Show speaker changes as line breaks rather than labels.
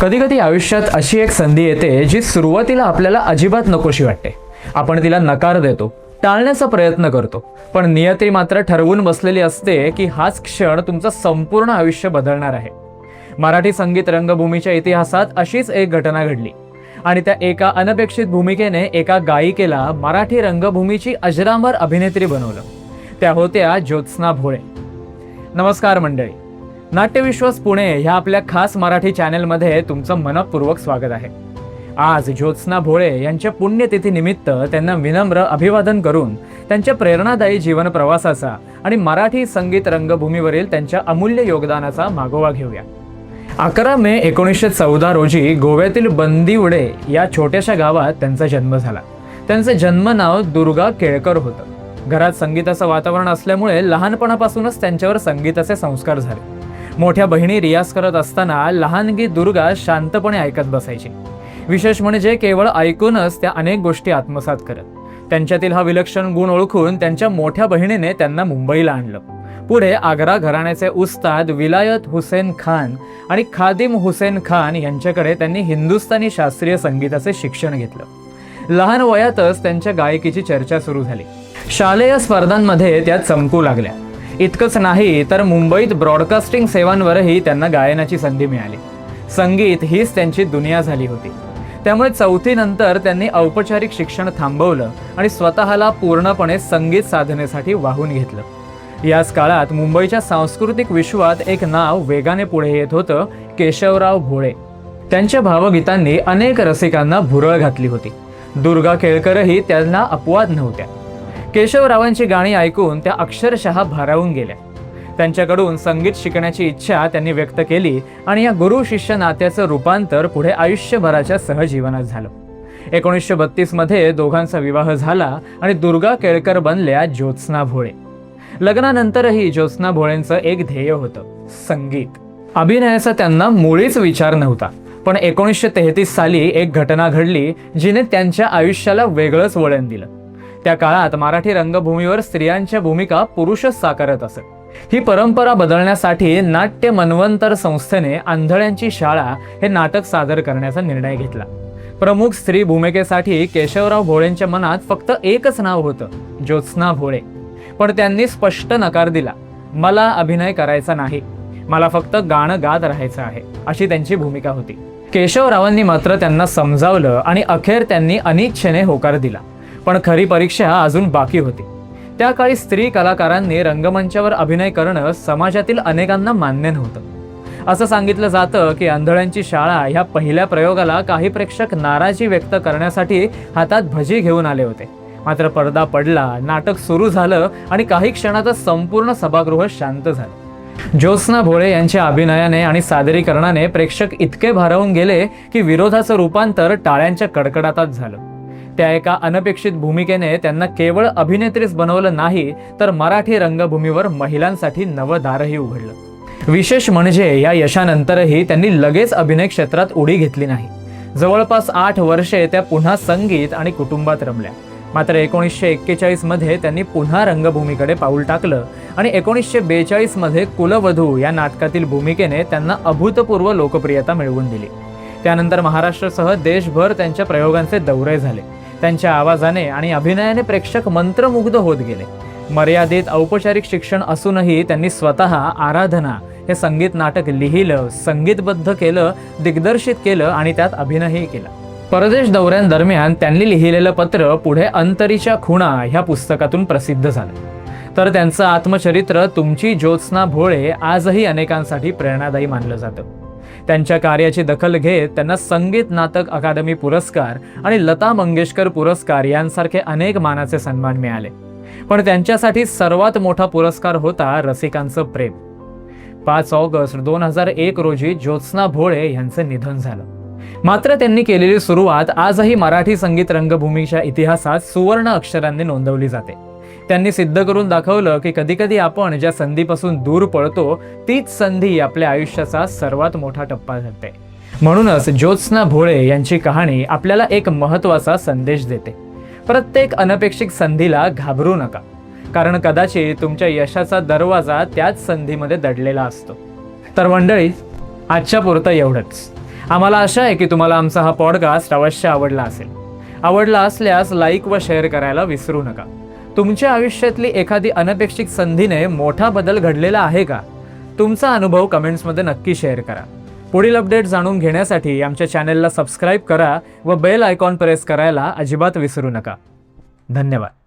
कधी कधी आयुष्यात अशी एक संधी येते जी सुरुवातीला आपल्याला अजिबात नकोशी वाटते. आपण तिला नकार देतो, टाळण्याचा प्रयत्न करतो, पण नियती मात्र ठरवून बसलेली असते की हाच क्षण तुमचं संपूर्ण आयुष्य बदलणार आहे. मराठी संगीत रंगभूमीच्या इतिहासात अशीच एक घटना घडली आणि त्या एका अनपेक्षित भूमिकेने एका गायिकेला मराठी रंगभूमीची अजरामर अभिनेत्री बनवलं. त्या होत्या ज्योत्स्ना भोळे. नमस्कार मंडळी, नाट्यविश्वास पुणे ह्या आपल्या खास मराठी चॅनलमध्ये तुमचं मनपूर्वक स्वागत आहे. आज ज्योत्स्ना भोळे यांच्या पुण्यतिथी निमित्त त्यांना विनम्र अभिवादन करून त्यांच्या प्रेरणादायी जीवन प्रवासाचा आणि मराठी संगीत रंगभूमीवरील त्यांच्या अमूल्य योगदानाचा मागोवा घेऊया. 11 मे 1914 रोजी गोव्यातील बंदिवडे या छोट्याशा गावात त्यांचा जन्म झाला. त्यांचं जन्मनाव दुर्गा केळकर होतं. घरात संगीताचं वातावरण असल्यामुळे लहानपणापासूनच त्यांच्यावर संगीताचे संस्कार झाले. मोठ्या बहिणी रियाज करत असताना लहानगी दुर्गा शांतपणे ऐकत बसायची. विशेष म्हणजे केवळ ऐकूनच त्या अनेक गोष्टी आत्मसात करत. त्यांच्यातील हा विलक्षण गुण ओळखून त्यांच्या मोठ्या बहिणीने त्यांना मुंबईला आणलं. पुढे आग्रा घराण्याचे उस्ताद विलायत हुसेन खान आणि खादिम हुसेन खान यांच्याकडे त्यांनी हिंदुस्थानी शास्त्रीय संगीताचे शिक्षण घेतलं. लहान वयातच त्यांच्या गायकीची चर्चा सुरू झाली. शालेय स्पर्धांमध्ये त्या चमकू लागल्या. इतकंच नाही तर मुंबईत ब्रॉडकास्टिंग सेवांवरही त्यांना गायनाची संधी मिळाली. संगीत हीच त्यांची दुनिया झाली होती. त्यामुळे 4थी नंतर त्यांनी औपचारिक शिक्षण थांबवलं आणि स्वतःला पूर्णपणे संगीत साधनेसाठी वाहून घेतलं. याच काळात मुंबईच्या सांस्कृतिक विश्वात एक नाव वेगाने पुढे येत होतं, केशवराव भोळे. त्यांच्या भावगीतांनी अनेक रसिकांना भुरळ घातली होती. दुर्गा केळकरही त्यांना अपवाद नव्हत्या. केशवरावांची गाणी ऐकून त्या अक्षरशः भारावून गेल्या. त्यांच्याकडून संगीत शिकण्याची इच्छा त्यांनी व्यक्त केली आणि या गुरु शिष्य नात्याचं रूपांतर पुढे आयुष्यभराच्या सहजीवनात झालं. 1932 मध्ये दोघांचा विवाह झाला आणि दुर्गा केळकर बनल्या ज्योत्स्ना भोळे. लग्नानंतरही ज्योत्स्ना भोळेंचं एक ध्येय होतं, संगीत. अभिनयाचा त्यांना मुळीच विचार नव्हता. पण 1933 साली एक घटना घडली जिने त्यांच्या आयुष्याला वेगळंच वळण दिलं. त्या काळात मराठी रंगभूमीवर स्त्रियांच्या भूमिका पुरुषच साकारत असत. ही परंपरा बदलण्यासाठी नाट्य मनवंतर संस्थेने आंधळ्यांची शाळा हे नाटक सादर करण्याचा निर्णय घेतला. प्रमुख स्त्री भूमिकेसाठी केशवराव भोळेंच्या मनात फक्त एकच नाव होतं, ज्योत्स्ना भोळे. पण त्यांनी स्पष्ट नकार दिला. मला अभिनय करायचा नाही, मला फक्त गाणं गात राहायचं आहे, अशी त्यांची भूमिका होती. केशवरावांनी मात्र त्यांना समजावलं आणि अखेर त्यांनी अनिच्छेने होकार दिला. पण खरी परीक्षा अजून बाकी होती. त्या काळी स्त्री कलाकारांनी रंगमंचावर अभिनय करणं समाजातील अनेकांना मान्य नव्हतं. असं सांगितलं जातं की आंधळ्यांची शाळा ह्या पहिल्या प्रयोगाला काही प्रेक्षक नाराजी व्यक्त करण्यासाठी हातात भजी घेऊन आले होते. मात्र पडदा पडला, नाटक सुरू झालं आणि काही क्षणातच संपूर्ण सभागृह शांत झालं. ज्योत्स्ना भोळे यांच्या अभिनयाने आणि सादरीकरणाने प्रेक्षक इतके भारावून गेले की विरोधाचं रूपांतर टाळ्यांच्या कडकडाटात झालं. त्या एका अनपेक्षित भूमिकेने त्यांना केवळ अभिनेत्रीच बनवलं नाही, तर मराठी रंगभूमीवर महिलांसाठी नवं दारही उघडलं. विशेष म्हणजे या यशानंतरही त्यांनी लगेच अभिनय क्षेत्रात उडी घेतली नाही. जवळपास 8 वर्षे त्या पुन्हा संगीत आणि कुटुंबात रमल्या. मात्र 1941 मध्ये त्यांनी पुन्हा रंगभूमीकडे पाऊल टाकलं आणि 1942 मध्ये कुलवधू या नाटकातील भूमिकेने त्यांना अभूतपूर्व लोकप्रियता मिळवून दिली. त्यानंतर महाराष्ट्रासह देशभर त्यांच्या प्रयोगांचे दौरे झाले. त्यांच्या आवाजाने आणि अभिनयाने प्रेक्षक मंत्रमुग्ध होत गेले. मर्यादित औपचारिक शिक्षण असूनही त्यांनी स्वतः आराधना हे संगीत नाटक लिहिलं, संगीतबद्ध केलं, दिग्दर्शित केलं आणि त्यात अभिनयही केला. परदेश दौऱ्यांदरम्यान त्यांनी लिहिलेलं पत्र पुढे अंतरीच्या खुणा ह्या पुस्तकातून प्रसिद्ध झालं. तर त्यांचं आत्मचरित्र तुमची ज्योत्स्ना भोळे आजही अनेकांसाठी प्रेरणादायी मानलं जातं. त्यांच्या कार्याची दखल घेत त्यांना संगीत नाटक अकादमी पुरस्कार आणि लता मंगेशकर पुरस्कार यांसारखे अनेक मानाचे सन्मान मिळाले. पण त्यांच्यासाठी सर्वात मोठा पुरस्कार होता रसिकांचं प्रेम. 5 ऑगस्ट 2001 रोजी ज्योत्स्ना भोळे यांचं निधन झालं. मात्र त्यांनी केलेली सुरुवात आजही मराठी संगीत रंगभूमीच्या इतिहासात सुवर्ण अक्षरांनी नोंदवली जाते. त्यांनी सिद्ध करून दाखवलं की कधीकधी आपण ज्या संधीपासून दूर पळतो तीच संधी आपल्या आयुष्याचा सर्वात मोठा टप्पा ठरते. म्हणूनच ज्योत्स्ना भोळे यांची कहाणी आपल्याला एक महत्त्वाचा संदेश देते. प्रत्येक अनपेक्षित संधीला घाबरू नका, कारण कदाचित तुमच्या यशाचा दरवाजा त्याच संधीमध्ये दडलेला असतो. तर मंडळी, आजच्या पुरतं एवढंच. आम्हाला आशा आहे की तुम्हाला आमचा हा पॉडकास्ट अवश्य आवडला असेल. आवडला असल्यास लाईक व शेअर करायला विसरू नका. तुमच्या आयुष्यातली एखादी अनपेक्षित संधीने मोठा बदल घडलेला आहे का? तुमचा अनुभव कमेंट्समध्ये नक्की शेअर करा. पुढील अपडेट जाणून घेण्यासाठी आमच्या चॅनेलला सबस्क्राईब करा व बेल आयकॉन प्रेस करायला अजिबात विसरू नका. धन्यवाद.